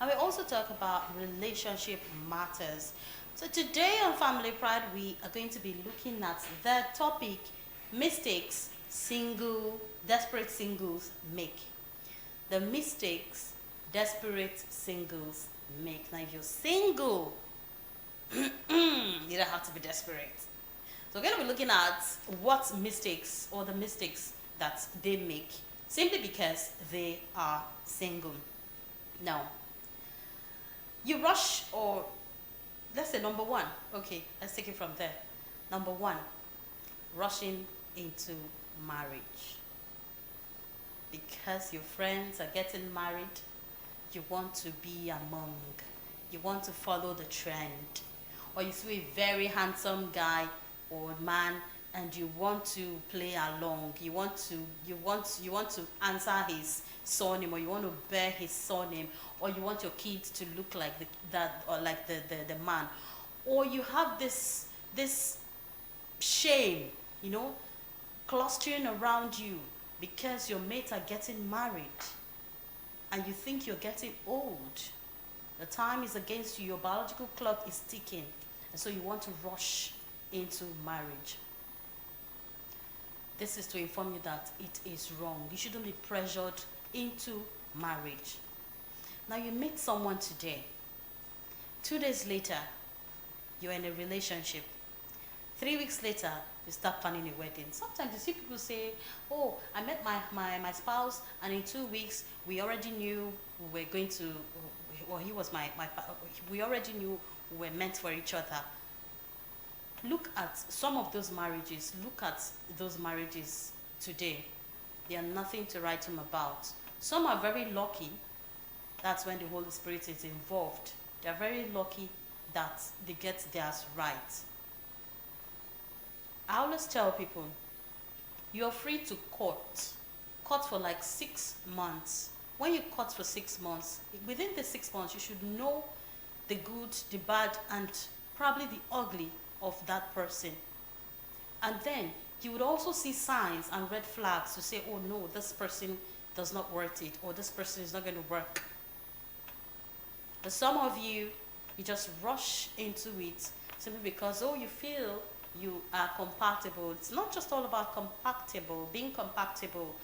And we also talk about relationship matters. So today on Family Pride, we are going to be looking at the topic mistakes desperate singles make. The mistakes desperate singles make. Now, if you're single, you don't have to be desperate. So we're going to be looking at what mistakes or the mistakes that they make simply because they are single. Now, you rush, or let's say number one. Okay, let's take it from there. Number one, rushing into marriage. Because your friends are getting married, you want to be among. You want to follow the trend. Or you see a very handsome guy or man and you want to play along. You want to answer his surname, or you want to bear his surname, or you want your kids to look like that, or like the man. Or you have this shame, you know, clustering around you because your mates are getting married and you think you're getting old. The time is against you, your biological clock is ticking, and so you want to rush into marriage. This is to inform you that it is wrong. You shouldn't be pressured into marriage. Now, you meet someone today. 2 days later, you're in a relationship. 3 weeks later, you start planning a wedding. Sometimes you see people say, oh, I met my spouse, and in 2 weeks, we already knew we were going to, well, he was we already knew we were meant for each other. Look at some of those marriages. Look at those marriages today. They are nothing to write home about. Some are very lucky. That's when the Holy Spirit is involved. They are very lucky that they get theirs right. I always tell people, you're free to court. Court for like 6 months. When you court for 6 months, within the 6 months, you should know the good, the bad, and probably the ugly of that person. And then you would also see signs and red flags to say, oh no, this person does not worth it, or this person is not going to work. But some of you just rush into it simply because, oh, you feel you are compatible. It's not just all about being compatible.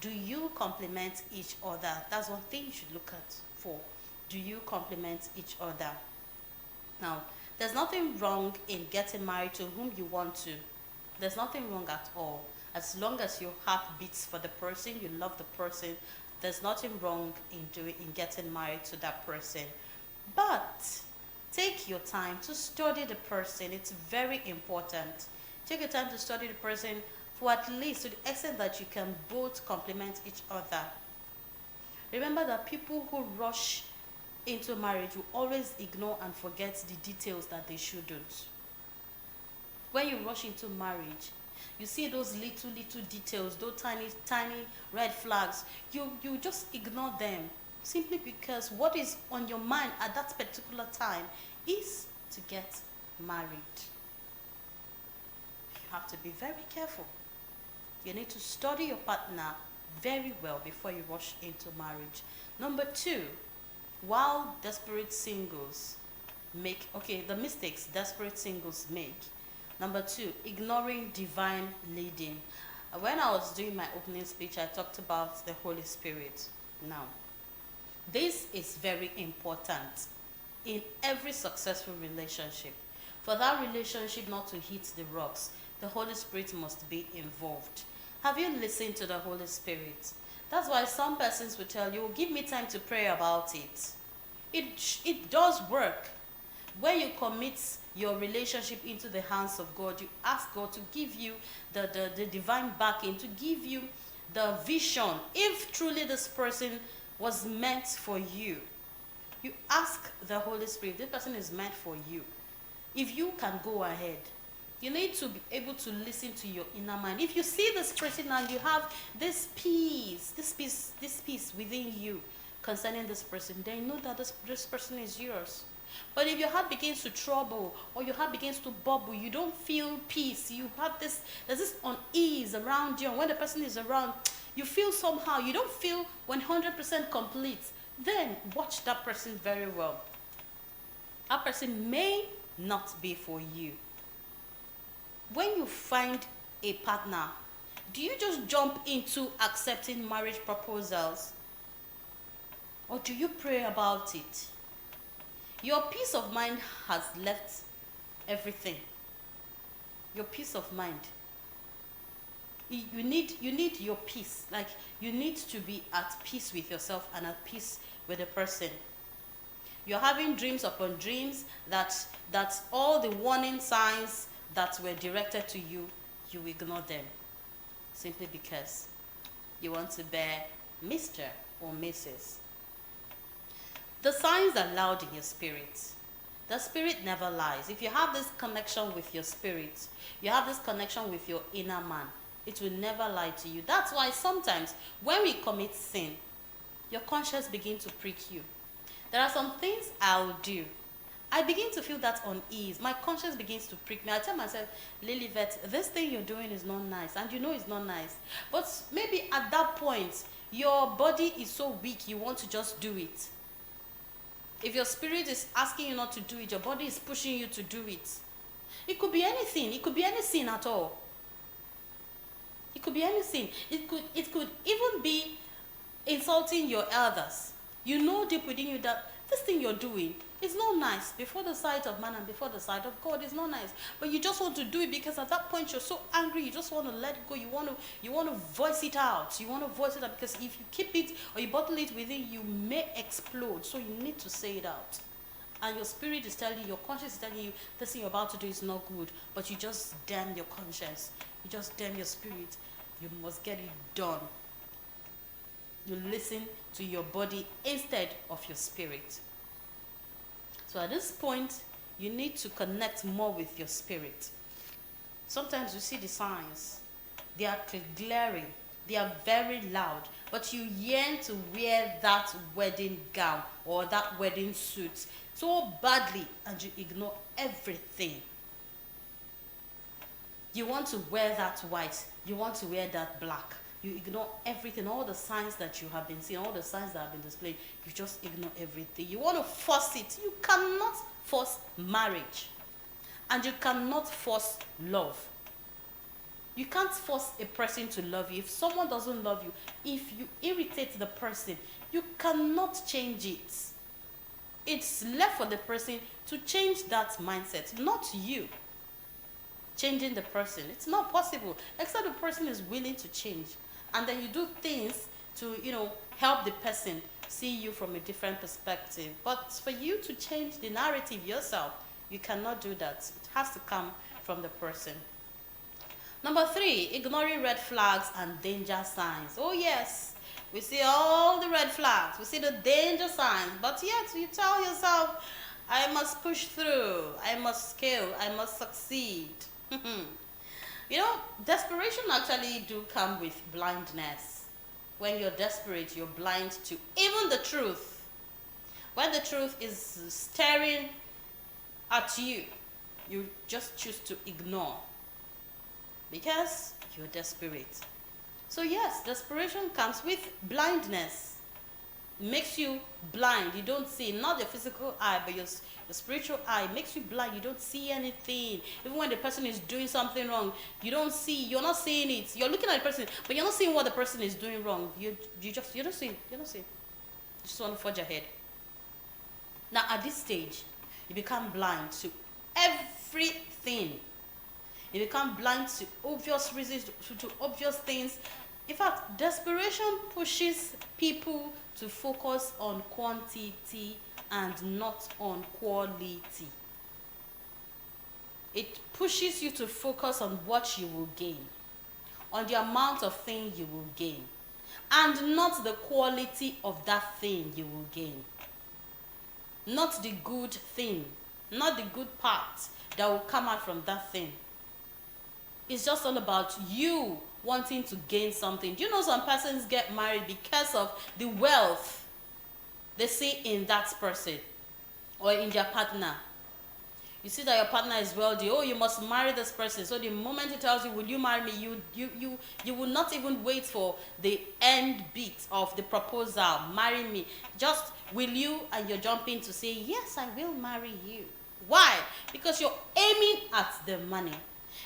Do you complement each other? That's one thing you should look at for. Do you complement each other? Now, there's nothing wrong in getting married to whom you want to. There's nothing wrong at all. As long as your heart beats for the person, you love the person, there's nothing wrong in getting married to that person. But take your time to study the person. It's very important. Take your time to study the person for at least to the extent that you can both complement each other. Remember that people who rush into marriage will always ignore and forget the details that they shouldn't. When you rush into marriage, you see those little details, those tiny red flags. You just ignore them simply because what is on your mind at that particular time is to get married. You have to be very careful. You need to study your partner very well before you rush into marriage. Number two, while desperate singles the mistakes desperate singles make. Number two, ignoring divine leading. When I was doing my opening speech, I talked about the Holy Spirit. Now, this is very important in every successful relationship. For that relationship not to hit the rocks, the Holy Spirit must be involved. Have you listened to the Holy Spirit? That's why some persons will tell you, give me time to pray about it. It does work. When you commit your relationship into the hands of God, you ask God to give you the divine backing, to give you the vision. If truly this person was meant for you, you ask the Holy Spirit, this person is meant for you. If you can go ahead, you need to be able to listen to your inner mind. If you see this person and you have this peace within you concerning this person, then you know that this person is yours. But if your heart begins to trouble or your heart begins to bubble, you don't feel peace. You have there's this unease around you. And when the person is around, you feel somehow, you don't feel 100% complete. then watch that person very well. That person may not be for you. When you find a partner, do you just jump into accepting marriage proposals? Or do you pray about it? Your peace of mind has left everything. Your peace of mind. You need your peace. Like, you need to be at peace with yourself and at peace with the person. You're having dreams upon dreams that all the warning signs that were directed to you, you ignore them. Simply because you want to bear Mr. or Mrs. The signs are loud in your spirit. The spirit never lies. If you have this connection with your spirit, you have this connection with your inner man, it will never lie to you. That's why sometimes when we commit sin, your conscience begins to prick you. There are some things I'll do. I begin to feel that unease. My conscience begins to prick me. I tell myself, Lilibet, this thing you're doing is not nice. And you know it's not nice. But maybe at that point, your body is so weak, you want to just do it. If your spirit is asking you not to do it, your body is pushing you to do it. It could be anything. It could be any sin at all. It could be anything. It could even be insulting your elders. You know deep within you that this thing you're doing is not nice. Before the sight of man and before the sight of God, it's not nice. But you just want to do it because at that point you're so angry. You just want to let it go. You want to voice it out. You want to voice it out because if you keep it or you bottle it within, you may explode. So you need to say it out. And your spirit is telling you, your conscience is telling you, this thing you're about to do is not good. But you just damn your conscience. You just damn your spirit. You must get it done. You listen to your body instead of your spirit. So at this point, you need to connect more with your spirit. Sometimes you see the signs. They are glaring. They are very loud. But you yearn to wear that wedding gown or that wedding suit so badly, and you ignore everything. You want to wear that white. You want to wear that black. You ignore everything, all the signs that you have been seeing, all the signs that have been displayed. You just ignore everything. You want to force it. You cannot force marriage. And you cannot force love. You can't force a person to love you. If someone doesn't love you, if you irritate the person, you cannot change it. It's left for the person to change that mindset, not you changing the person. It's not possible, except the person is willing to change. And then you do things to, help the person see you from a different perspective. But for you to change the narrative yourself, you cannot do that. It has to come from the person. Number 3, ignoring red flags and danger signs. Oh yes, we see all the red flags. We see the danger signs. But yet you tell yourself, I must push through. I must scale. I must succeed. Desperation actually do come with blindness. When you're desperate, you're blind to even the truth. When the truth is staring at you, you just choose to ignore because you're desperate. So yes, desperation comes with blindness. It makes you blind. You don't see, not your physical eye, but your spiritual eye. It makes you blind. You don't see anything. Even when the person is doing something wrong, you don't see. You're not seeing it. You're looking at the person, but you're not seeing what the person is doing wrong. You don't see. You don't see. You just want to forge ahead. Now at this stage, you become blind to everything. You become blind to obvious reasons, to obvious things. In fact, desperation pushes people to focus on quantity and not on quality. It pushes you to focus on what you will gain, on the amount of thing you will gain, and not the quality of that thing you will gain. Not the good thing, not the good part that will come out from that thing. It's just all about you wanting to gain something. Do you know some persons get married because of the wealth they see in that person or in their partner? You see that your partner is wealthy. Oh, you must marry this person. So the moment he tells you, will you marry me? You will not even wait for the end bit of the proposal. Marry me. Just will you, and you're jumping to say, yes, I will marry you. Why? Because you're aiming at the money.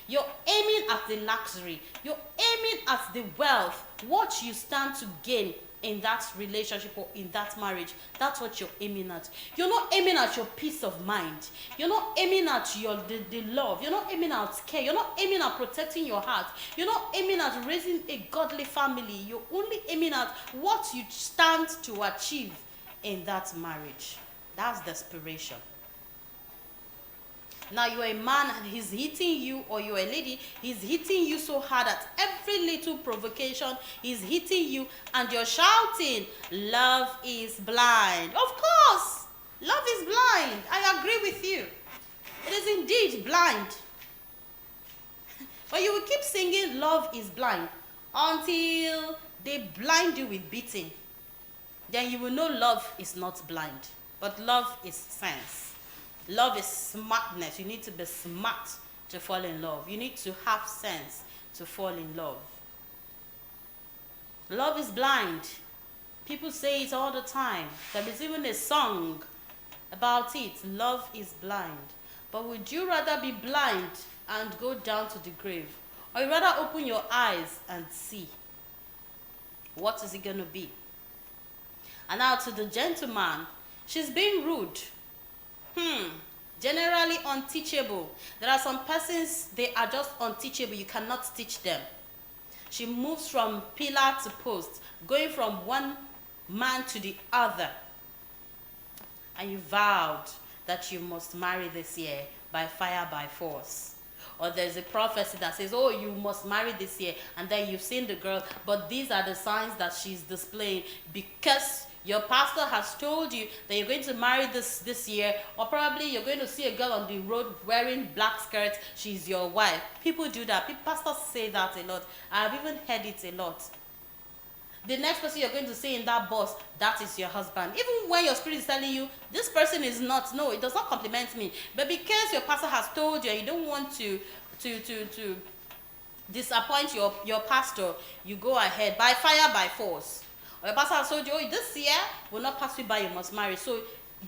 You're aiming at the luxury. You're aiming at the wealth. What you stand to gain in that relationship or in that marriage, that's what you're aiming at. You're not aiming at your peace of mind. You're not aiming at the love. You're not aiming at care. You're not aiming at protecting your heart. You're not aiming at raising a godly family. You're only aiming at what you stand to achieve in that marriage. That's desperation. Now you're a man and he's hitting you, or you're a lady, he's hitting you so hard at every little provocation, he's hitting you and you're shouting, love is blind. Of course, love is blind. I agree with you. It is indeed blind. But you will keep singing love is blind until they blind you with beating. Then you will know love is not blind, but love is sense. Love is smartness. You need to be smart to fall in love. You need to have sense to fall in love. Love is blind. People say it all the time. There is even a song about it. Love is blind. But would you rather be blind and go down to the grave? Or you rather open your eyes and see? What is it going to be? And now to the gentleman. She's being rude. Generally unteachable. There are some persons, they are just unteachable. You cannot teach them. She moves from pillar to post, going from one man to the other. And you vowed that you must marry this year by fire, by force. Or there's a prophecy that says, oh, you must marry this year. And then you've seen the girl, but these are the signs that she's displaying because your pastor has told you that you're going to marry this year, or probably you're going to see a girl on the road wearing black skirts, she's your wife. People do that. Pastors say that a lot. I've even heard it a lot. The next person you're going to see in that bus, that is your husband. Even when your spirit is telling you, this person is not, no, it does not compliment me. But because your pastor has told you and you don't want to disappoint your pastor, you go ahead by fire, by force. Or your pastor has told you, oh, this year will not pass you by, you must marry. So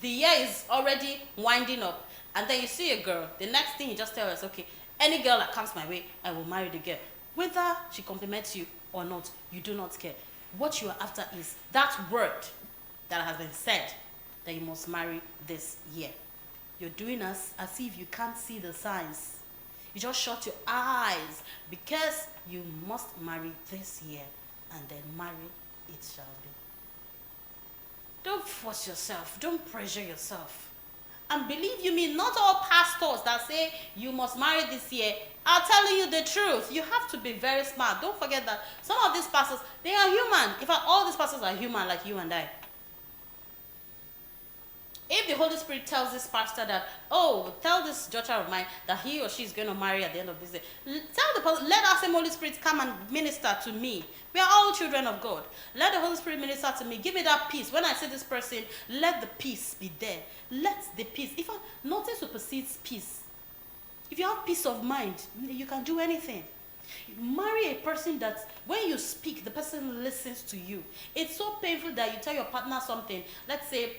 the year is already winding up. And then you see a girl. The next thing you just tell us, okay, any girl that comes my way, I will marry the girl. Whether she compliments you or not, you do not care. What you are after is that word that has been said that you must marry this year. You're doing as if you can't see the signs. You just shut your eyes because you must marry this year, and then marry it shall be. Don't force yourself. Don't pressure yourself. And believe you me, not all pastors that say you must marry this year are telling you the truth. You have to be very smart. Don't forget that some of these pastors, they are human. In fact, all these pastors are human like you and I. If the Holy Spirit tells this pastor that, oh, tell this daughter of mine that he or she is going to marry at the end of this day, tell the pastor, let our same Holy Spirit come and minister to me. We are all children of God. Let the Holy Spirit minister to me. Give me that peace. When I see this person, let the peace be there. Let the peace. If nothing supersedes peace. If you have peace of mind, you can do anything. Marry a person that when you speak, the person listens to you. It's so painful that you tell your partner something. Let's say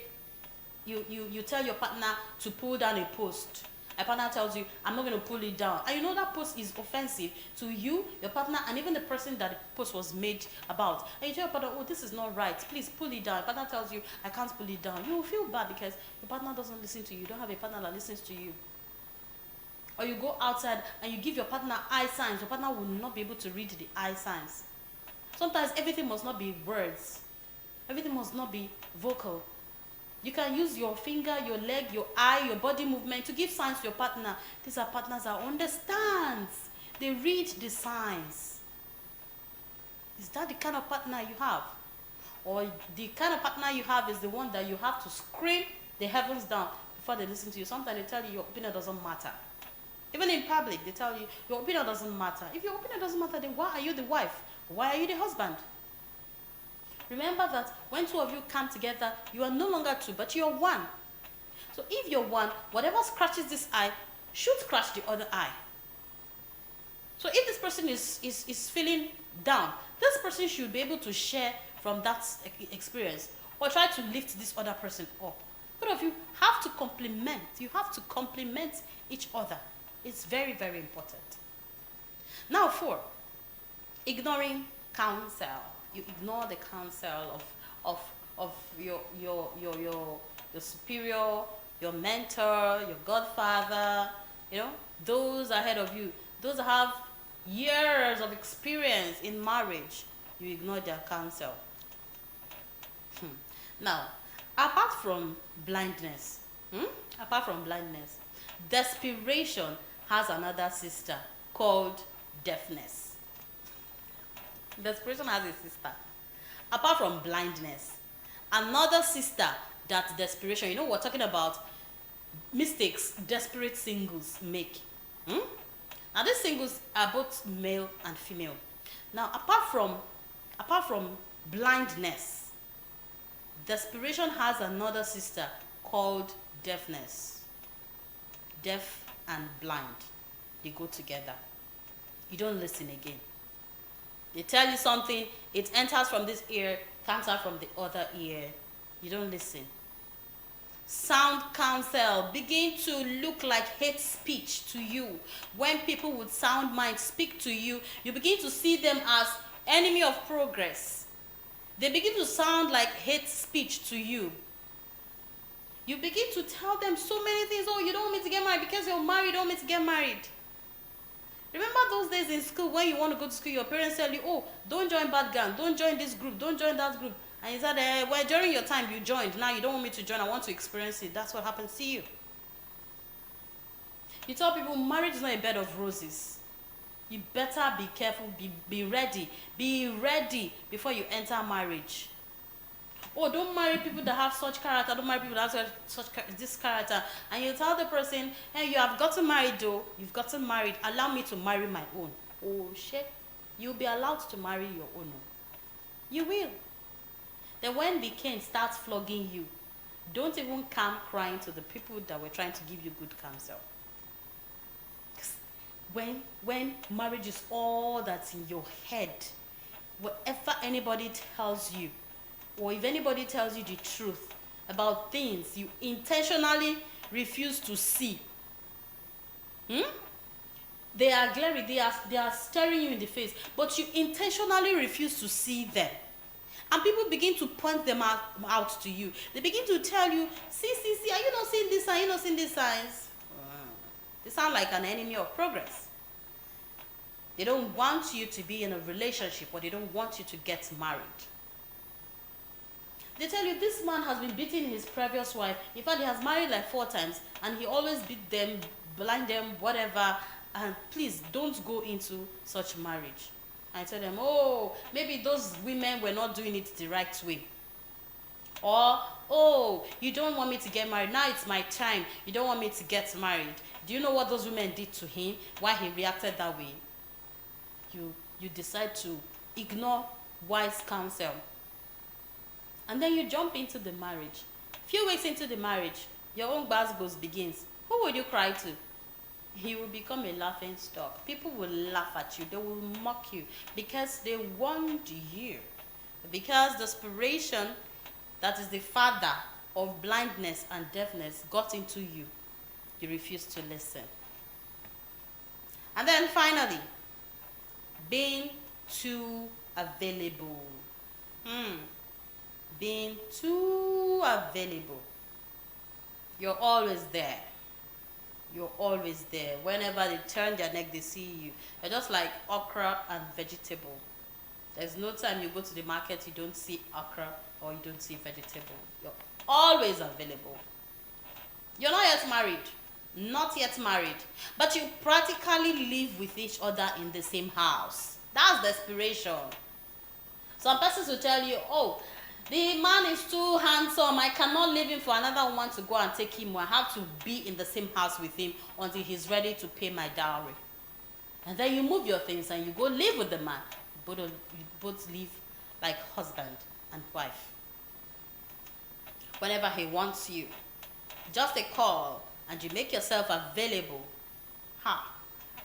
you tell your partner to pull down a post. A partner tells you, I'm not going to pull it down. And you know that post is offensive to you, your partner, and even the person that the post was made about. And you tell your partner, oh, this is not right. Please pull it down. Your partner tells you, I can't pull it down. You will feel bad because your partner doesn't listen to you. You don't have a partner that listens to you. Or you go outside and you give your partner eye signs. Your partner will not be able to read the eye signs. Sometimes everything must not be words. Everything must not be vocal. You can use your finger, your leg, your eye, your body movement to give signs to your partner. These are partners that understand. They read the signs. Is that the kind of partner you have? Or the kind of partner you have is the one that you have to scream the heavens down before they listen to you. Sometimes they tell you your opinion doesn't matter. Even in public, they tell you your opinion doesn't matter. If your opinion doesn't matter, then why are you the wife? Why are you the husband? Remember that when two of you come together, you are no longer two, but you are one. So if you're one, whatever scratches this eye should scratch the other eye. So if this person is feeling down, this person should be able to share from that experience or try to lift this other person up. Both of you have to complement. You have to complement each other. It's very, very important. Now 4, ignoring counsel. You ignore the counsel of your superior, your mentor, your godfather, those ahead of you, those that have years of experience in marriage. You ignore their counsel. Now, apart from blindness, desperation has another sister called deafness. Desperation has a sister. Apart from blindness, another sister that desperation, we're talking about mistakes desperate singles make. Now these singles are both male and female. Now apart from blindness, desperation has another sister called deafness. Deaf and blind, they go together. You don't listen again. They tell you something, it enters from this ear, comes out from the other ear. You don't listen. Sound counsel begin to look like hate speech to you. When people with sound mind speak to you, you begin to see them as enemy of progress. They begin to sound like hate speech to you. You begin to tell them so many things. Oh, you don't want me to get married because you're married, you don't want me to get married. Remember those days in school when you want to go to school, your parents tell you, oh, don't join bad gang, don't join this group, don't join that group. And you said, well, during your time you joined, now you don't want me to join, I want to experience it. That's what happens to you. You tell people marriage is not a bed of roses. You better be careful, be ready before you enter marriage. Oh, don't marry people that have such character, don't marry people that have this character. And you tell the person, hey, you have gotten married though, you've gotten married, allow me to marry my own. Oh, shit, you'll be allowed to marry your own. You will. Then when the king starts flogging you, don't even come crying to the people that were trying to give you good counsel. When marriage is all that's in your head, whatever anybody tells you, or if anybody tells you the truth about things you intentionally refuse to see, they are glaring, they are staring you in the face, but you intentionally refuse to see them. And people begin to point them out to you. They begin to tell you, see, are you not seeing this sign? Are you not seeing these signs? They sound like an enemy of progress. They don't want you to be in a relationship, or they don't want you to get married. They tell you this man has been beating his previous wife. In fact, he has married like 4 times, and he always beat them, blind them, whatever. And please don't go into such marriage. I tell them, oh, maybe those women were not doing it the right way. Or, oh, you don't want me to get married. Now it's my time. You don't want me to get married. Do you know what those women did to him? Why he reacted that way? You decide to ignore wise counsel. And then you jump into the marriage. A few weeks into the marriage, your own basgos begins. Who would you cry to? He will become a laughing stock. People will laugh at you. They will mock you because they warned you. Because desperation, that is the father of blindness and deafness, got into you. You refuse to listen. And then finally, being too available. Being too available. You're always there. You're always there. Whenever they turn their neck, they see you. You're just like okra and vegetable. There's no time you go to the market, you don't see okra or you don't see vegetable. You're always available. You're not yet married. Not yet married. But you practically live with each other in the same house. That's desperation. Some persons will tell you, oh, the man is too handsome. I cannot leave him for another woman to go and take him. I have to be in the same house with him until he's ready to pay my dowry. And then you move your things and you go live with the man. You both live like husband and wife. Whenever he wants you, just a call, and you make yourself available, ha,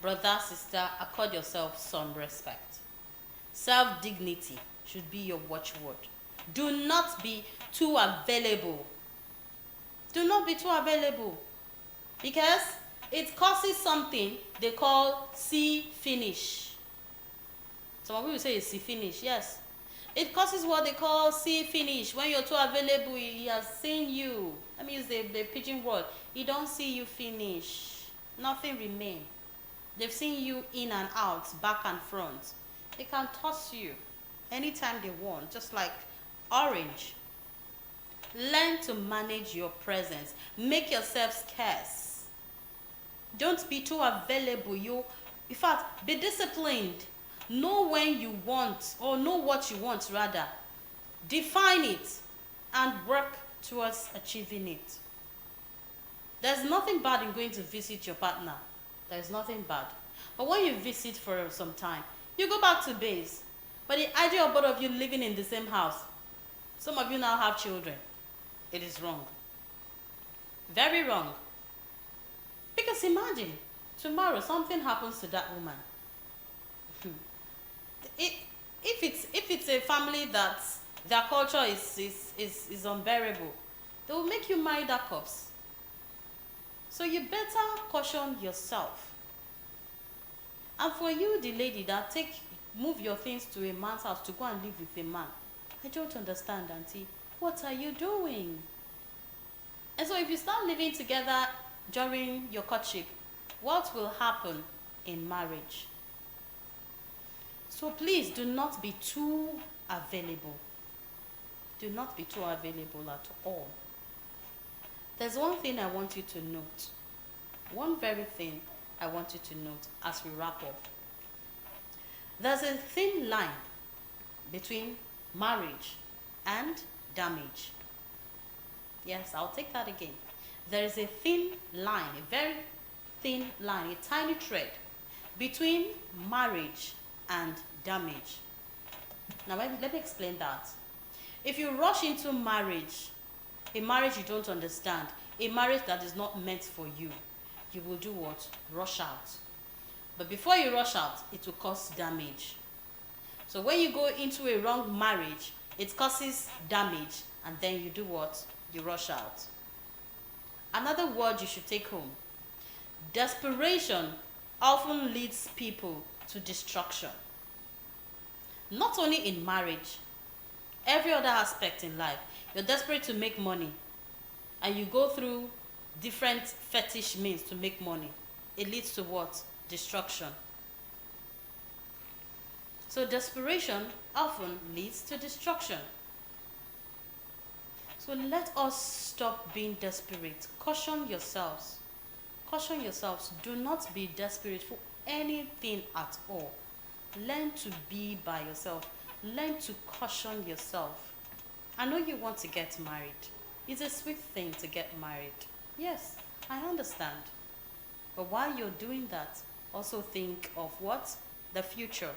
brother, sister, accord yourself some respect. Self-dignity should be your watchword. Do not be too available. Do not be too available, because it causes something they call see finish. Some people say it's see finish. Yes, it causes what they call see finish. When you're too available, he has seen you. Let me use the pidgin word. He don't see you finish. Nothing remain. They've seen you in and out, back and front. They can toss you anytime they want, just like orange. Learn to manage your presence. Make yourself scarce. Don't be too available. In fact, be disciplined. Know when you want, or know what you want rather. Define it and work towards achieving it. There's nothing bad in going to visit your partner. There's nothing bad. But when you visit for some time, you go back to base. But the idea of both of you living in the same house, some of you now have children. It is wrong. Very wrong. Because imagine, tomorrow something happens to that woman. If it's a family that their culture is unbearable, they will make you marry that corpse. So you better caution yourself. And for you, the lady that move your things to a man's house to go and live with a man, I don't understand, auntie. What are you doing? And so if you start living together during your courtship, what will happen in marriage? So please do not be too available. Do not be too available at all. There's one thing I want you to note. One very thing I want you to note as we wrap up. There's a thin line between marriage and damage. Yes, I'll take that again. There is a thin line, a very thin line, a tiny thread between marriage and damage. Now let me explain that. If you rush into marriage, a marriage you don't understand, a marriage that is not meant for you, you will do what? Rush out. But before you rush out, it will cause damage. So when you go into a wrong marriage, it causes damage, and then you do what? You rush out. Another word you should take home. Desperation often leads people to destruction. Not only in marriage, every other aspect in life. You're desperate to make money, and you go through different fetish means to make money. It leads to what? Destruction. So desperation often leads to destruction. So let us stop being desperate. Caution yourselves. Caution yourselves. Do not be desperate for anything at all. Learn to be by yourself. Learn to caution yourself. I know you want to get married. It's a sweet thing to get married. Yes, I understand. But while you're doing that, also think of what? The future.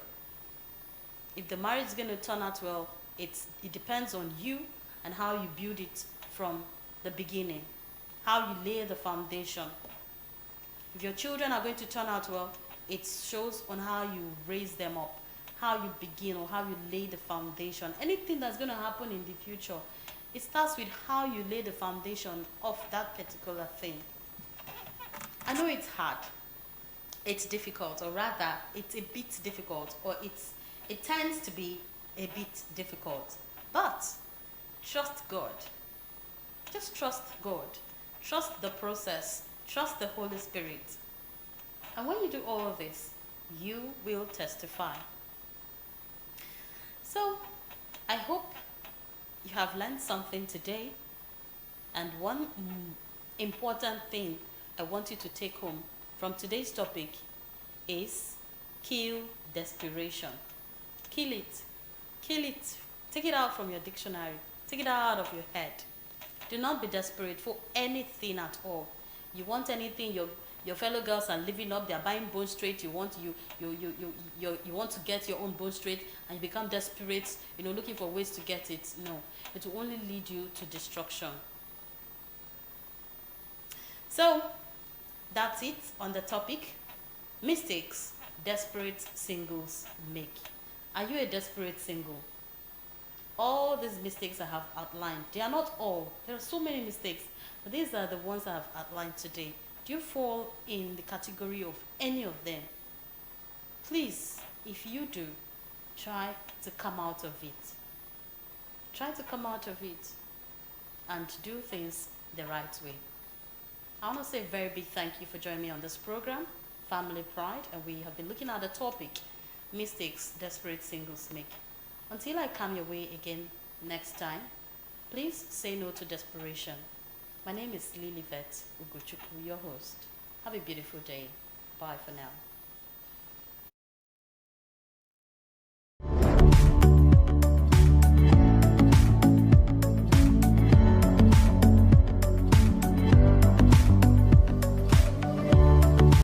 If the marriage is going to turn out well, it depends on you and how you build it from the beginning. How you lay the foundation. If your children are going to turn out well, it shows on how you raise them up, how you begin or how you lay the foundation. Anything that's going to happen in the future, it starts with how you lay the foundation of that particular thing. I know it's hard, it's difficult, or rather, it's a bit difficult, or it tends to be a bit difficult. But trust God. Just trust God. Trust the process. Trust the Holy Spirit. And when you do all of this, you will testify. So, I hope you have learned something today. And one important thing I want you to take home from today's topic is kill desperation. Kill it. Kill it. Take it out from your dictionary. Take it out of your head. Do not be desperate for anything at all. You want anything, your fellow girls are living up, they're buying Bone Straight, you want to get your own Bone Straight, and you become desperate, looking for ways to get it. No, it will only lead you to destruction. So that's it on the topic, mistakes desperate singles make. Are you a desperate single? All these mistakes I have outlined, they are not all. There are so many mistakes, but these are the ones I have outlined today. Do you fall in the category of any of them? Please, if you do, try to come out of it. Try to come out of it and do things the right way. I want to say a very big thank you for joining me on this program, Family Pride, and we have been looking at the topic, mistakes desperate singles make. Until I come your way again next time, please say no to desperation. My name is Lilibet Ugochukwu, your host. Have a beautiful day. Bye for now.